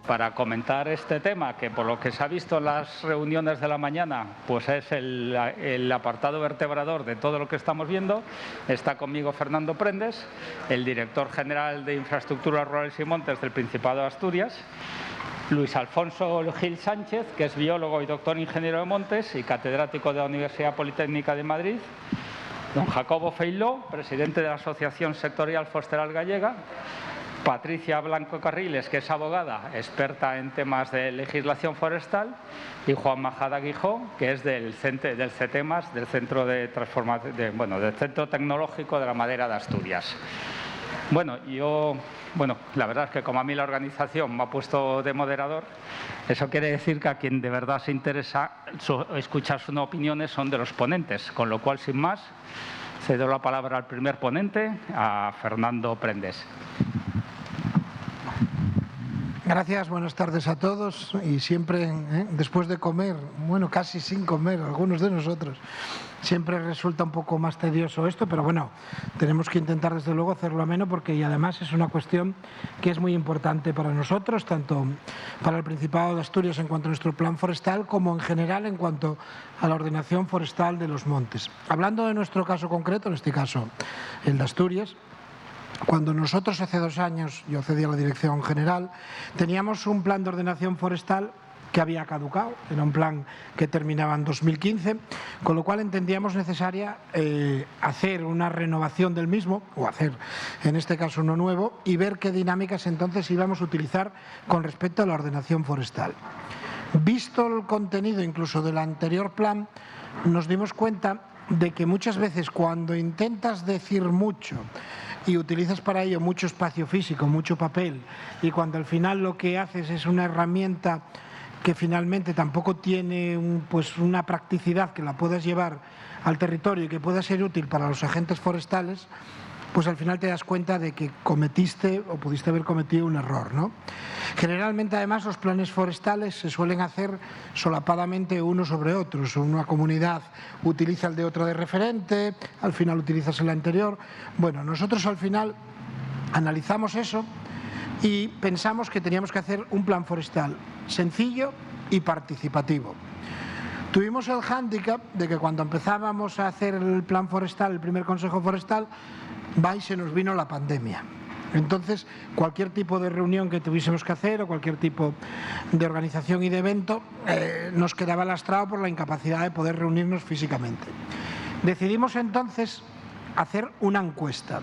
para comentar este tema, que por lo que se ha visto en las reuniones de la mañana, pues es el apartado vertebrador de todo lo que estamos viendo. Está conmigo Fernando Prendes, el director general de Infraestructuras Rurales y Montes del Principado de Asturias, Luis Alfonso Gil Sánchez, que es biólogo y doctor ingeniero de montes y catedrático de la Universidad Politécnica de Madrid, don Jacobo Feiló, presidente de la Asociación Sectorial Forestal Gallega, Patricia Blanco Carriles, que es abogada, experta en temas de legislación forestal, y Juan Majada Guijó, que es del CETEMAS, del Centro de Transformación, del Centro Tecnológico de la Madera de Asturias. La verdad es que como a mí la organización me ha puesto de moderador, eso quiere decir que a quien de verdad se interesa escuchar sus opiniones son de los ponentes, con lo cual, sin más, cedo la palabra al primer ponente, a Fernando Prendes. Gracias, buenas tardes a todos. Y siempre, después de comer, bueno, casi sin comer, algunos de nosotros, siempre resulta un poco más tedioso esto, pero bueno, tenemos que intentar desde luego hacerlo ameno, porque y además es una cuestión que es muy importante para nosotros, tanto para el Principado de Asturias en cuanto a nuestro plan forestal, como en general en cuanto a la ordenación forestal de los montes. Hablando de nuestro caso concreto, en este caso el de Asturias, cuando nosotros hace 2 años, yo accedí a la dirección general, teníamos un plan de ordenación forestal que había caducado, era un plan que terminaba en 2015, con lo cual entendíamos necesaria hacer una renovación del mismo, o hacer en este caso uno nuevo, y ver qué dinámicas entonces íbamos a utilizar con respecto a la ordenación forestal. Visto el contenido incluso del anterior plan, nos dimos cuenta de que muchas veces cuando intentas decir mucho y utilizas para ello mucho espacio físico, mucho papel, y cuando al final lo que haces es una herramienta que finalmente tampoco tiene una practicidad que la puedas llevar al territorio y que pueda ser útil para los agentes forestales, pues al final te das cuenta de que cometiste o pudiste haber cometido un error, ¿no? Generalmente, además, los planes forestales se suelen hacer solapadamente uno sobre otros. Una comunidad utiliza el de otra de referente, al final utilizas el anterior. Bueno, nosotros al final analizamos eso y pensamos que teníamos que hacer un plan forestal sencillo y participativo. Tuvimos el hándicap de que cuando empezábamos a hacer el plan forestal, el primer consejo forestal, se nos vino la pandemia. Entonces, cualquier tipo de reunión que tuviésemos que hacer o cualquier tipo de organización y de evento nos quedaba lastrado por la incapacidad de poder reunirnos físicamente. Decidimos entonces hacer una encuesta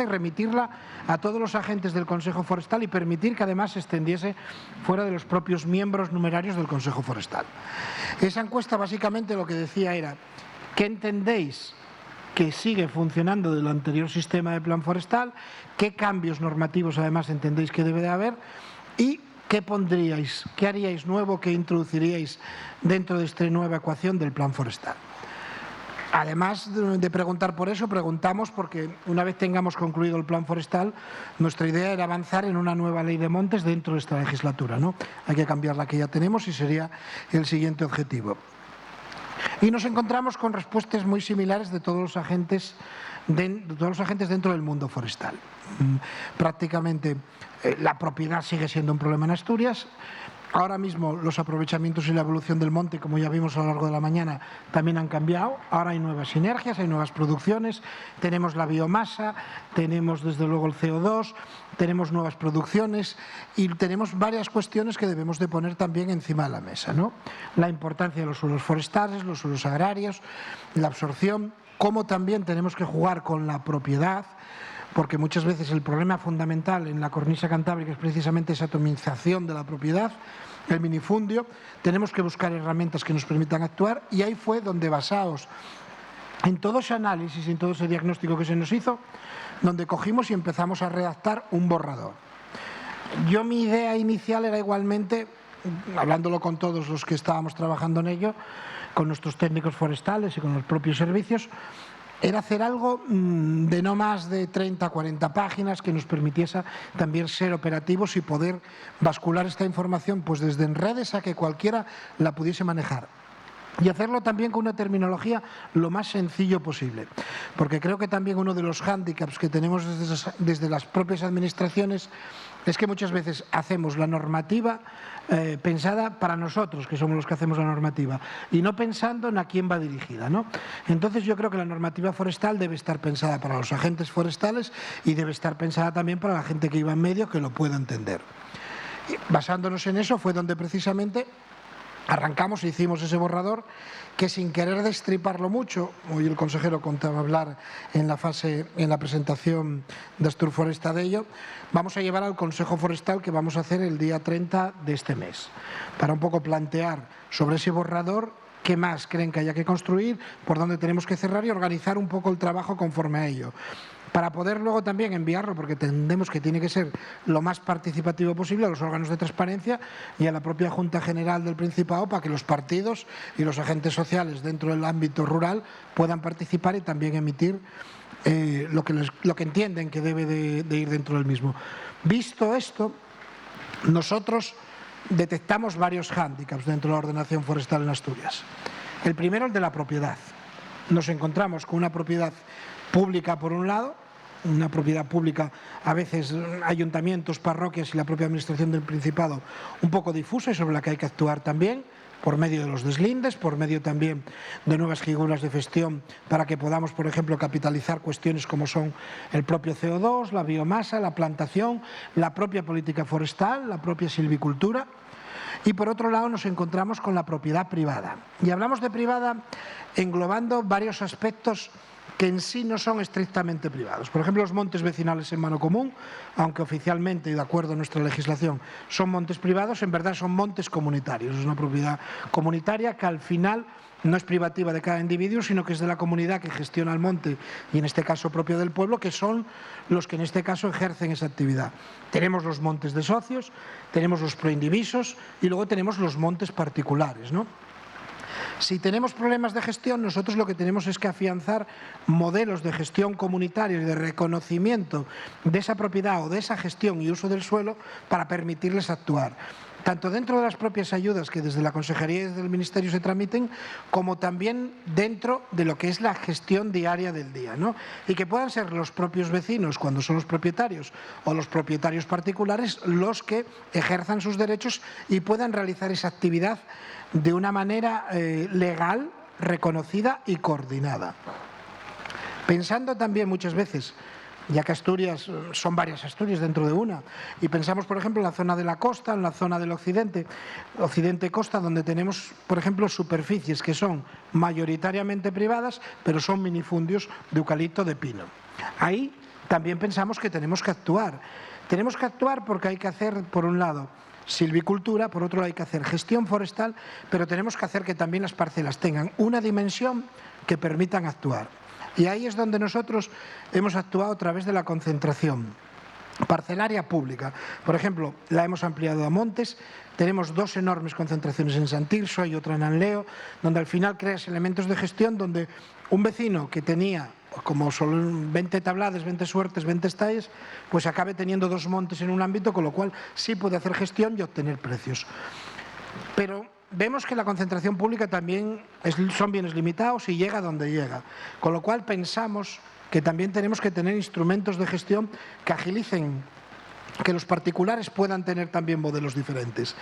y remitirla a todos los agentes del Consejo Forestal y permitir que además se extendiese fuera de los propios miembros numerarios del Consejo Forestal. Esa encuesta básicamente lo que decía era: ¿qué entendéis que sigue funcionando del anterior sistema de plan forestal? ¿Qué cambios normativos además entendéis que debe de haber? ¿Y qué pondríais, qué haríais nuevo, qué introduciríais dentro de esta nueva ecuación del plan forestal? Además de preguntar por eso, preguntamos porque una vez tengamos concluido el plan forestal, nuestra idea era avanzar en una nueva ley de montes dentro de esta legislatura, ¿no? Hay que cambiar la que ya tenemos y sería el siguiente objetivo. Y nos encontramos con respuestas muy similares de todos los agentes dentro del mundo forestal. Prácticamente la propiedad sigue siendo un problema en Asturias. Ahora mismo los aprovechamientos y la evolución del monte, como ya vimos a lo largo de la mañana, también han cambiado. Ahora hay nuevas sinergias, hay nuevas producciones, tenemos la biomasa, tenemos desde luego el CO2, tenemos nuevas producciones y tenemos varias cuestiones que debemos de poner también encima de la mesa, ¿no? La importancia de los suelos forestales, los suelos agrarios, la absorción, cómo también tenemos que jugar con la propiedad, porque muchas veces el problema fundamental en la cornisa cantábrica es precisamente esa atomización de la propiedad, el minifundio. Tenemos que buscar herramientas que nos permitan actuar y ahí fue donde, basados en todo ese análisis, en todo ese diagnóstico que se nos hizo, donde cogimos y empezamos a redactar un borrador. Mi idea inicial era igualmente, hablándolo con todos los que estábamos trabajando en ello, con nuestros técnicos forestales y con los propios servicios, era hacer algo de no más de 30 o 40 páginas que nos permitiese también ser operativos y poder bascular esta información pues desde en redes a que cualquiera la pudiese manejar. y hacerlo también con una terminología lo más sencillo posible, porque creo que también uno de los hándicaps que tenemos desde las propias administraciones es que muchas veces hacemos la normativa pensada para nosotros, que somos los que hacemos la normativa, y no pensando en a quién va dirigida, ¿no? Entonces yo creo que la normativa forestal debe estar pensada para los agentes forestales y debe estar pensada también para la gente que iba en medio, que lo pueda entender. Y basándonos en eso fue donde precisamente arrancamos e hicimos ese borrador que, sin querer destriparlo mucho, hoy el consejero contaba hablar en la presentación de Astur Foresta de ello, vamos a llevar al Consejo Forestal que vamos a hacer el día 30 de este mes, para un poco plantear sobre ese borrador qué más creen que haya que construir, por dónde tenemos que cerrar y organizar un poco el trabajo conforme a ello, para poder luego también enviarlo, porque entendemos que tiene que ser lo más participativo posible, a los órganos de transparencia y a la propia Junta General del Principado, para que los partidos y los agentes sociales dentro del ámbito rural puedan participar y también emitir lo que entienden que debe de ir dentro del mismo. Visto esto, nosotros detectamos varios hándicaps dentro de la ordenación forestal en Asturias. El primero, el de la propiedad. Nos encontramos con una propiedad pública por un lado, una propiedad pública, a veces ayuntamientos, parroquias y la propia administración del Principado, un poco difusa y sobre la que hay que actuar también, por medio de los deslindes, por medio también de nuevas figuras de gestión para que podamos, por ejemplo, capitalizar cuestiones como son el propio CO2, la biomasa, la plantación, la propia política forestal, la propia silvicultura. Y por otro lado nos encontramos con la propiedad privada. Y hablamos de privada englobando varios aspectos que en sí no son estrictamente privados. Por ejemplo, los montes vecinales en mano común, aunque oficialmente y de acuerdo a nuestra legislación son montes privados, en verdad son montes comunitarios. Es una propiedad comunitaria que al final no es privativa de cada individuo, sino que es de la comunidad que gestiona el monte, y en este caso propio del pueblo, que son los que en este caso ejercen esa actividad. Tenemos los montes de socios, tenemos los proindivisos y luego tenemos los montes particulares, ¿no? Si tenemos problemas de gestión, nosotros lo que tenemos es que afianzar modelos de gestión comunitarios y de reconocimiento de esa propiedad o de esa gestión y uso del suelo para permitirles actuar, tanto dentro de las propias ayudas que desde la Consejería y desde el Ministerio se tramiten, como también dentro de lo que es la gestión diaria del día, ¿no? Y que puedan ser los propios vecinos, cuando son los propietarios, o los propietarios particulares, los que ejerzan sus derechos y puedan realizar esa actividad de una manera legal, reconocida y coordinada. Pensando también muchas veces, ya que Asturias, son varias Asturias dentro de una, y pensamos, por ejemplo, en la zona de la costa, en la zona del occidente-costa, donde tenemos, por ejemplo, superficies que son mayoritariamente privadas, pero son minifundios de eucalipto, de pino. Ahí también pensamos que tenemos que actuar. Tenemos que actuar porque hay que hacer, por un lado, silvicultura, por otro lado hay que hacer gestión forestal, pero tenemos que hacer que también las parcelas tengan una dimensión que permitan actuar. Y ahí es donde nosotros hemos actuado a través de la concentración parcelaria pública. Por ejemplo, la hemos ampliado a montes, tenemos dos enormes concentraciones en Sant Tirso y otra en Anleo, donde al final creas elementos de gestión donde un vecino que tenía como son 20 tablades, 20 suertes, 20 estalles, pues acabe teniendo dos montes en un ámbito, con lo cual sí puede hacer gestión y obtener precios. Pero vemos que la concentración pública también son bienes limitados y llega donde llega, con lo cual pensamos que también tenemos que tener instrumentos de gestión que agilicen, que los particulares puedan tener también modelos diferentes.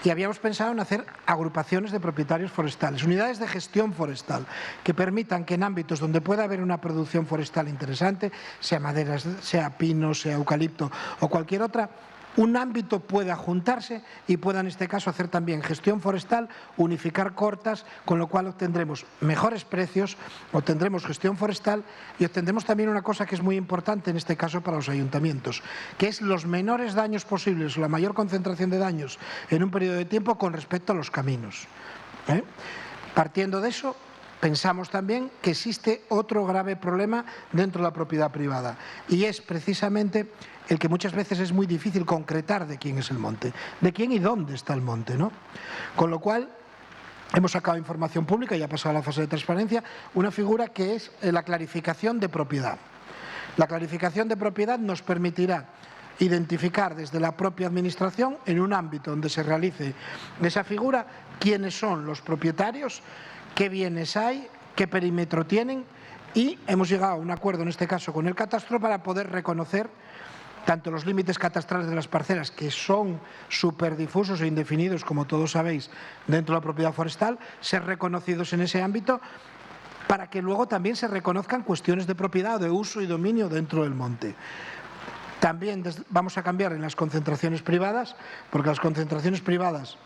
Y habíamos pensado en hacer agrupaciones de propietarios forestales, unidades de gestión forestal, que permitan que en ámbitos donde pueda haber una producción forestal interesante, sea maderas, sea pino, sea eucalipto o cualquier otra, un ámbito pueda juntarse y pueda en este caso hacer también gestión forestal, unificar cortas, con lo cual obtendremos mejores precios, obtendremos gestión forestal y obtendremos también una cosa que es muy importante en este caso para los ayuntamientos, que es los menores daños posibles o la mayor concentración de daños en un periodo de tiempo con respecto a los caminos. Partiendo de eso, pensamos también que existe otro grave problema dentro de la propiedad privada y es precisamente el que muchas veces es muy difícil concretar de quién es el monte, de quién y dónde está el monte, ¿no? Con lo cual hemos sacado información pública, ya ha pasado a la fase de transparencia, una figura que es la clarificación de propiedad. La clarificación de propiedad nos permitirá identificar desde la propia administración, en un ámbito donde se realice esa figura, quiénes son los propietarios, qué bienes hay, qué perímetro tienen, y hemos llegado a un acuerdo en este caso con el catastro para poder reconocer tanto los límites catastrales de las parcelas, que son superdifusos e indefinidos, como todos sabéis, dentro de la propiedad forestal, ser reconocidos en ese ámbito, para que luego también se reconozcan cuestiones de propiedad, de uso y dominio dentro del monte. También vamos a cambiar en las concentraciones privadas, porque las concentraciones privadas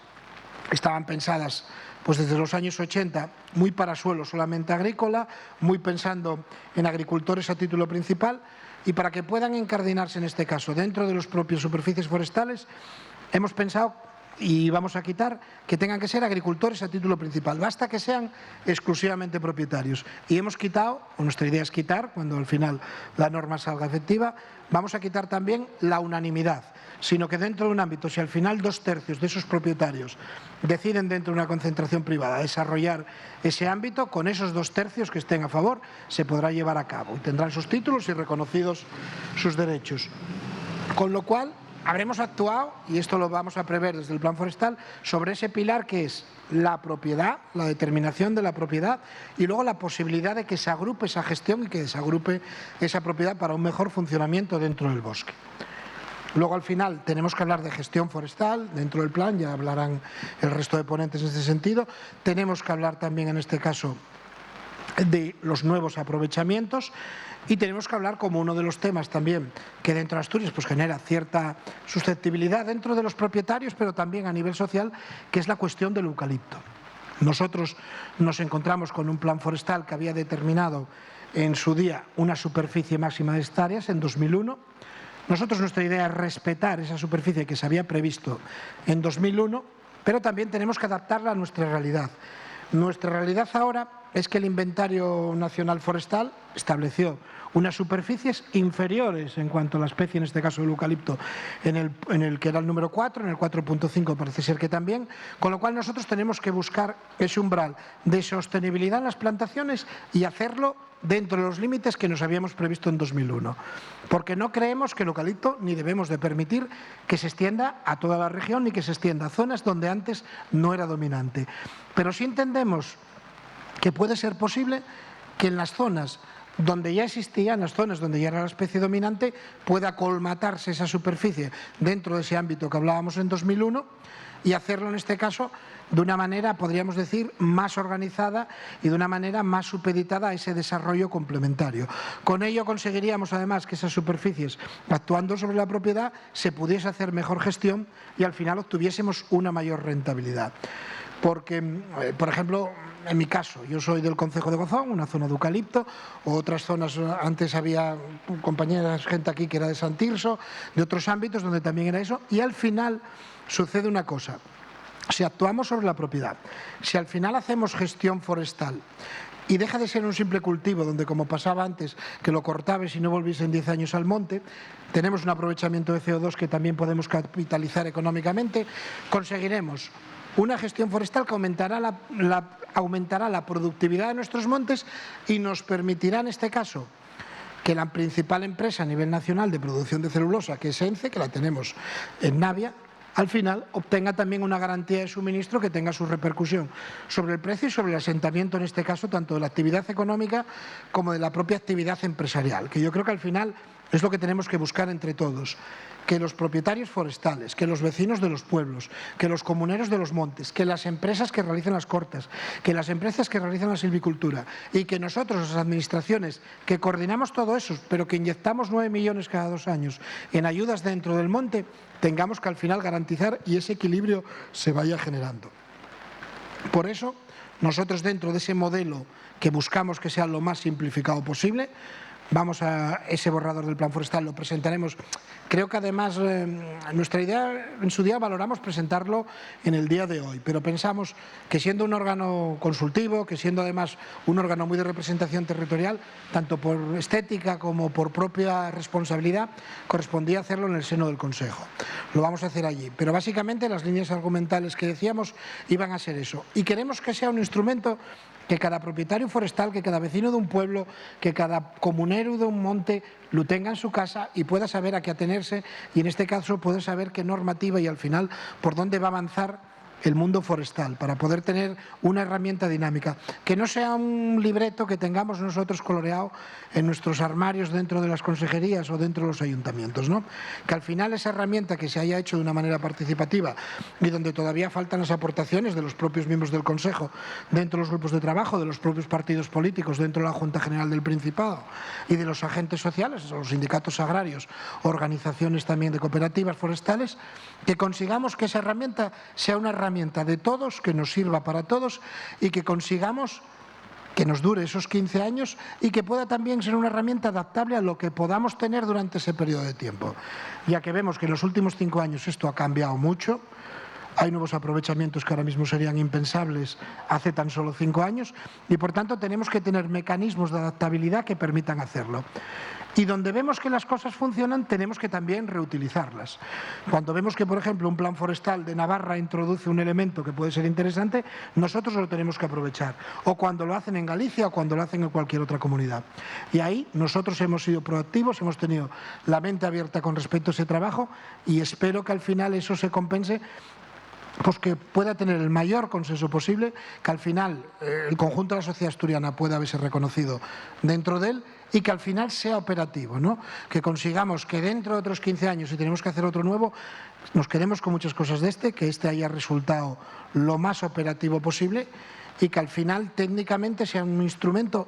estaban pensadas pues desde los años 80 muy para suelo solamente agrícola, muy pensando en agricultores a título principal, y para que puedan incardinarse en este caso dentro de las propias superficies forestales, hemos pensado y vamos a quitar que tengan que ser agricultores a título principal, basta que sean exclusivamente propietarios. Y hemos quitado, o nuestra idea es quitar, cuando al final la norma salga efectiva, vamos a quitar también la unanimidad, sino que dentro de un ámbito, si al final 2/3 de esos propietarios deciden dentro de una concentración privada desarrollar ese ámbito, con esos 2/3 que estén a favor se podrá llevar a cabo y tendrán sus títulos y reconocidos sus derechos. Con lo cual, habremos actuado, y esto lo vamos a prever desde el plan forestal, sobre ese pilar que es la propiedad, la determinación de la propiedad, y luego la posibilidad de que se agrupe esa gestión y que se agrupe esa propiedad para un mejor funcionamiento dentro del bosque. Luego, al final, tenemos que hablar de gestión forestal dentro del plan, ya hablarán el resto de ponentes en este sentido. Tenemos que hablar también, en este caso, de los nuevos aprovechamientos, y tenemos que hablar como uno de los temas también que dentro de Asturias pues genera cierta susceptibilidad dentro de los propietarios, pero también a nivel social, que es la cuestión del eucalipto. Nosotros nos encontramos con un plan forestal que había determinado en su día una superficie máxima de hectáreas en 2001. Nosotros, nuestra idea es respetar esa superficie que se había previsto en 2001, pero también tenemos que adaptarla a nuestra realidad. Nuestra realidad ahora es que el Inventario Nacional Forestal estableció unas superficies inferiores en cuanto a la especie, en este caso el eucalipto, en el que era el número 4, en el 4.5 parece ser que también, con lo cual nosotros tenemos que buscar ese umbral de sostenibilidad en las plantaciones y hacerlo dentro de los límites que nos habíamos previsto en 2001, porque no creemos que el eucalipto, ni debemos de permitir que se extienda a toda la región ni que se extienda a zonas donde antes no era dominante. Pero sí entendemos que puede ser posible que en las zonas donde ya existía, en las zonas donde ya era la especie dominante, pueda colmatarse esa superficie dentro de ese ámbito que hablábamos en 2001 y hacerlo en este caso de una manera, podríamos decir, más organizada y de una manera más supeditada a ese desarrollo complementario. Con ello conseguiríamos además que esas superficies, actuando sobre la propiedad, se pudiese hacer mejor gestión y al final obtuviésemos una mayor rentabilidad. Porque, por ejemplo, en mi caso, yo soy del concejo de Gozón, una zona de eucalipto, o otras zonas, antes había compañeras, gente aquí que era de San Tirso, de otros ámbitos donde también era eso, y al final sucede una cosa. Si actuamos sobre la propiedad, si al final hacemos gestión forestal y deja de ser un simple cultivo donde, como pasaba antes, que lo cortabas y no volviese en 10 años al monte, tenemos un aprovechamiento de CO2 que también podemos capitalizar económicamente, conseguiremos una gestión forestal que aumentará la productividad de nuestros montes y nos permitirá, en este caso, que la principal empresa a nivel nacional de producción de celulosa, que es ENCE, que la tenemos en Navia, al final obtenga también una garantía de suministro que tenga su repercusión sobre el precio y sobre el asentamiento, en este caso, tanto de la actividad económica como de la propia actividad empresarial, que yo creo que al final es lo que tenemos que buscar entre todos, que los propietarios forestales, que los vecinos de los pueblos, que los comuneros de los montes, que las empresas que realizan las cortas, que las empresas que realizan la silvicultura y que nosotros, las administraciones, que coordinamos todo eso, pero que inyectamos 9 millones cada 2 años en ayudas dentro del monte, tengamos que al final garantizar y ese equilibrio se vaya generando. Por eso, nosotros dentro de ese modelo que buscamos que sea lo más simplificado posible, vamos a ese borrador del plan forestal, lo presentaremos. Creo que además nuestra idea, en su día valoramos presentarlo en el día de hoy, pero pensamos que siendo un órgano consultivo, que siendo además un órgano muy de representación territorial, tanto por estética como por propia responsabilidad, correspondía hacerlo en el seno del Consejo. Lo vamos a hacer allí, pero básicamente las líneas argumentales que decíamos iban a ser eso. Y queremos que sea un instrumento que cada propietario forestal, que cada vecino de un pueblo, que cada comunero de un monte lo tenga en su casa y pueda saber a qué atenerse y en este caso pueda saber qué normativa y al final por dónde va a avanzar el mundo forestal, para poder tener una herramienta dinámica, que no sea un libreto que tengamos nosotros coloreado en nuestros armarios dentro de las consejerías o dentro de los ayuntamientos, ¿no? Que al final esa herramienta que se haya hecho de una manera participativa y donde todavía faltan las aportaciones de los propios miembros del Consejo, dentro de los grupos de trabajo, de los propios partidos políticos, dentro de la Junta General del Principado y de los agentes sociales, los sindicatos agrarios, organizaciones también de cooperativas forestales, que consigamos que esa herramienta sea una herramienta de todos, que nos sirva para todos y que consigamos que nos dure esos 15 años y que pueda también ser una herramienta adaptable a lo que podamos tener durante ese periodo de tiempo. Ya que vemos que en los últimos 5 años esto ha cambiado mucho, hay nuevos aprovechamientos que ahora mismo serían impensables hace tan solo 5 años y, por tanto, tenemos que tener mecanismos de adaptabilidad que permitan hacerlo. Y donde vemos que las cosas funcionan, tenemos que también reutilizarlas. Cuando vemos que, por ejemplo, un plan forestal de Navarra introduce un elemento que puede ser interesante, nosotros lo tenemos que aprovechar. O cuando lo hacen en Galicia o cuando lo hacen en cualquier otra comunidad. Y ahí nosotros hemos sido proactivos, hemos tenido la mente abierta con respecto a ese trabajo y espero que al final eso se compense, pues que pueda tener el mayor consenso posible, que al final el conjunto de la sociedad asturiana pueda verse reconocido dentro de él y que al final sea operativo, ¿no? Que consigamos que dentro de otros 15 años, si tenemos que hacer otro nuevo, nos quedemos con muchas cosas de que este haya resultado lo más operativo posible y que al final técnicamente sea un instrumento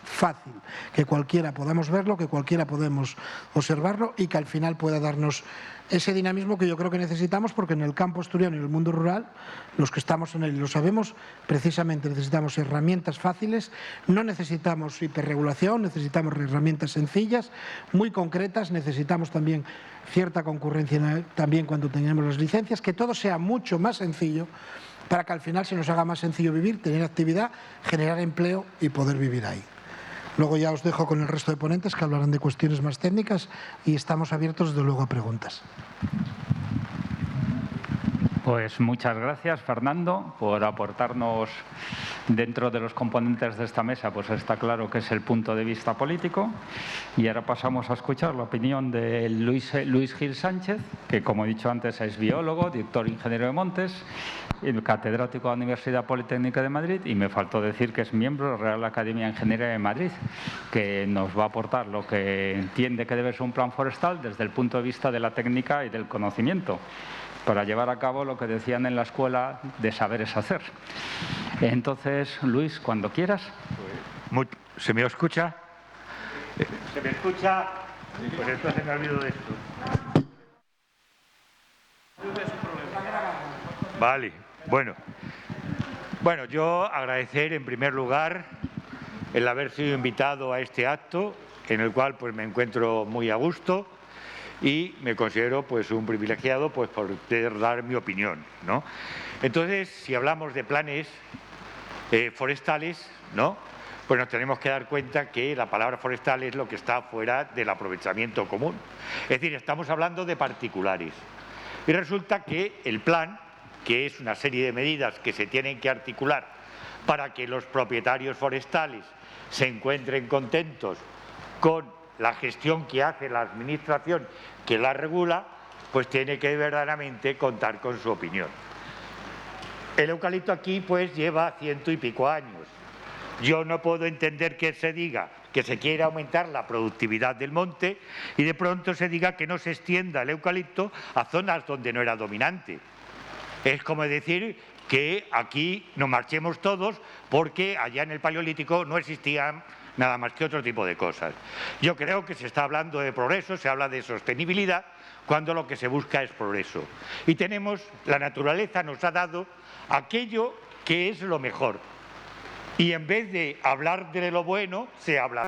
fácil, que cualquiera podamos verlo, que cualquiera podemos observarlo y que al final pueda darnos ese dinamismo que yo creo que necesitamos, porque en el campo asturiano y en el mundo rural, los que estamos en él lo sabemos, precisamente necesitamos herramientas fáciles, no necesitamos hiperregulación, necesitamos herramientas sencillas, muy concretas, necesitamos también cierta concurrencia también cuando tengamos las licencias, que todo sea mucho más sencillo para que al final se nos haga más sencillo vivir, tener actividad, generar empleo y poder vivir ahí. Luego ya os dejo con el resto de ponentes que hablarán de cuestiones más técnicas y estamos abiertos desde luego a preguntas. Pues muchas gracias, Fernando, por aportarnos dentro de los componentes de esta mesa, pues está claro que es el punto de vista político. Y ahora pasamos a escuchar la opinión de Luis Gil Sánchez, que como he dicho antes es biólogo, director ingeniero de montes, catedrático de la Universidad Politécnica de Madrid y me faltó decir que es miembro de la Real Academia de Ingeniería de Madrid, que nos va a aportar lo que entiende que debe ser un plan forestal desde el punto de vista de la técnica y del conocimiento, para llevar a cabo lo que decían en la escuela de saber es hacer. Entonces, Luis, cuando quieras. ¿Se me escucha? ¿Se me escucha? Pues entonces me olvido de esto. Vale, bueno, yo agradecer en primer lugar el haber sido invitado a este acto, en el cual pues me encuentro muy a gusto y me considero pues un privilegiado pues por poder dar mi opinión, ¿no? Entonces, si hablamos de planes forestales, ¿no?, pues nos tenemos que dar cuenta que la palabra forestal es lo que está fuera del aprovechamiento común. Es decir, estamos hablando de particulares. Y resulta que el plan, que es una serie de medidas que se tienen que articular para que los propietarios forestales se encuentren contentos con la gestión que hace la administración que la regula, pues tiene que verdaderamente contar con su opinión. El eucalipto aquí pues lleva 100 y pico años. Yo no puedo entender que se diga que se quiere aumentar la productividad del monte y de pronto se diga que no se extienda el eucalipto a zonas donde no era dominante. Es como decir que aquí nos marchemos todos porque allá en el Paleolítico no existían nada más que otro tipo de cosas. Yo creo que se está hablando de progreso, se habla de sostenibilidad, cuando lo que se busca es progreso. Y la naturaleza nos ha dado aquello que es lo mejor. Y en vez de hablar de lo bueno, se habla